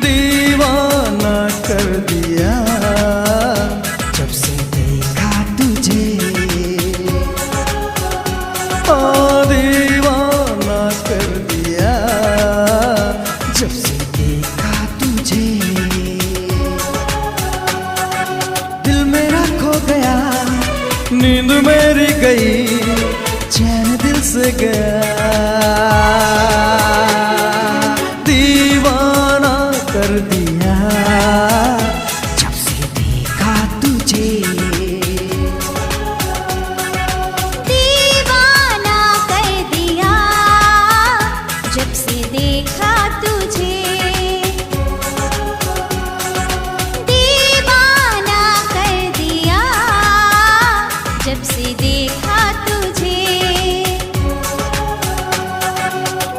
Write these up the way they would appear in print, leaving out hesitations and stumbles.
दीवाना कर दिया जब से देखा तुझे, दीवाना कर दिया जब से देखा तुझे। दिल मेरा खो गया, नींद मेरी गई, चैन दिल से गया। दीवाना कर दिया जब से देखा तुझे, दीवाना कर दिया जब से देखा तुझे, दीवाना कर दिया जब से देखा तुझे।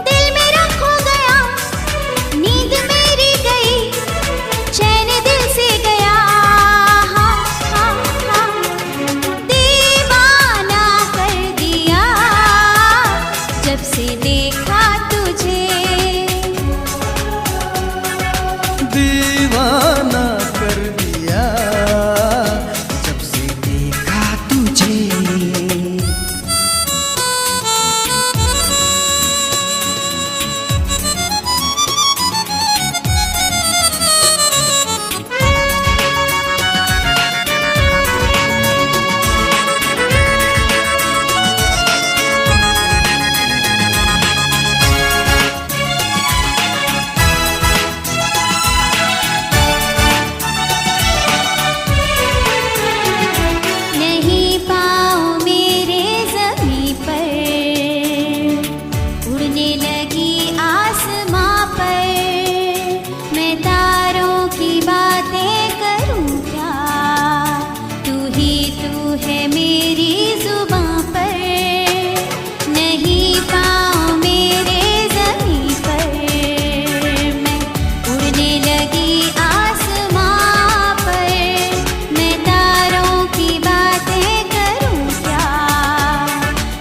दिल मेरा खो गया, नींद मेरी गई, चैन दिल से गया। हाँ, हाँ, हाँ। दीवाना कर दिया जब से देखा तुझे, दीवाना कर दिया जब से देखा तुझे। नहीं पाँव मेरे ज़मीं पर, उड़ने लगी आसमां पर। मैं तारों की बातें करूं क्या, तू ही तू है मेरी जुबां पर। नहीं पाँव मेरे ज़मीं पर, मैं उड़ने लगी आसमां पर। मैं तारों की बातें करूं क्या,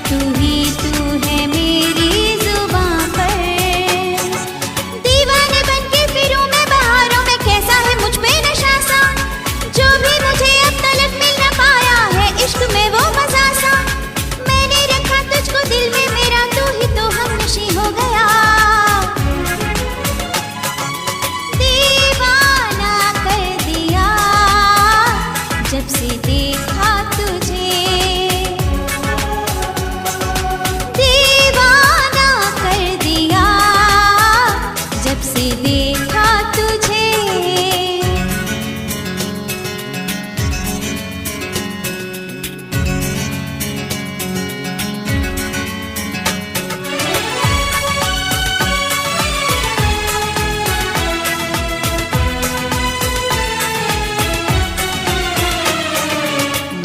तू है मेरी जुबां पर। दीवाने बनके फिरूं मैं बहारों में, कैसा है मुझ पे नशा सा, जो भी मुझे अब तलक मिल न पाया है इश्क में वो मजा सा। मैंने रखा तुझको दिल में मेरा, तू ही तो हमनशी हो गया। दीवाना कर दिया जब से देखा तुझे, दीवाना कर दिया जब से देखा तुझे।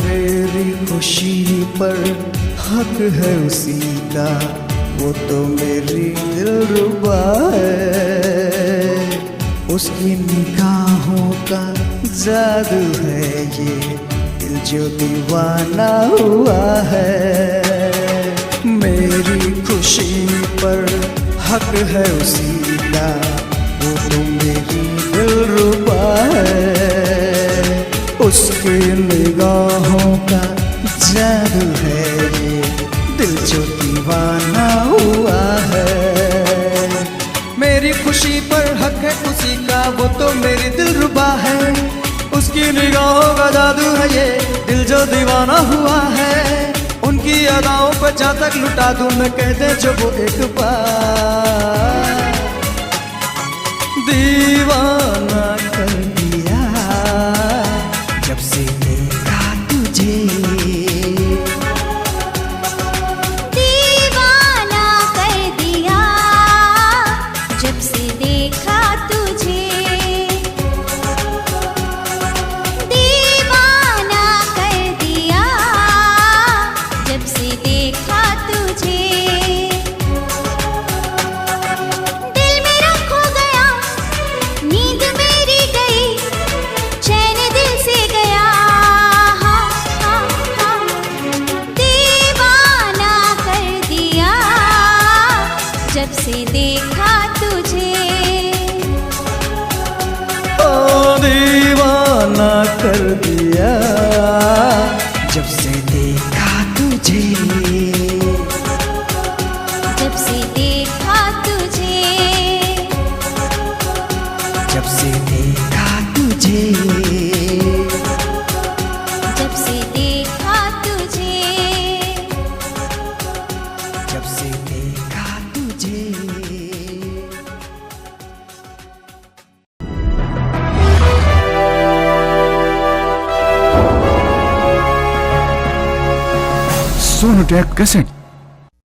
मेरी खुशी पर हक है उसी का, वो तो मेरी दिलरुबा है। उसकी निगाहों का जादू है ये, दिल जो दीवाना हुआ है। मेरी खुशी पर हक है उसी का, वो तो मेरी दिलरुबा है। उसकी निगाहों का जादू है ये, दिल जो दीवाना हुआ है। मेरी खुशी पर हक है उसी का, वो तो मेरी दिलरुबा है। उसकी निगाहों का जादू है ये, दिल जो दीवाना हुआ है। उनकी अदाओं पर जहाँ तक लुटा दूं मैं, कह दे जो वो एक बार। दीवाना कर दिया जब से देखा तुझे, दीवाना कर दिया जब से देखा तुझे, दीवाना कर दिया जब से देखा तुझे। दिल मेरा खो गया, से देखा तुझे, ओ दीवाना कर दिया जब से देखा तुझे, जब से देखा तुझे, जब से देखा तुझे, जब से देखा तुझे, जब से देखा तुझे। सोनोटेप कैसेट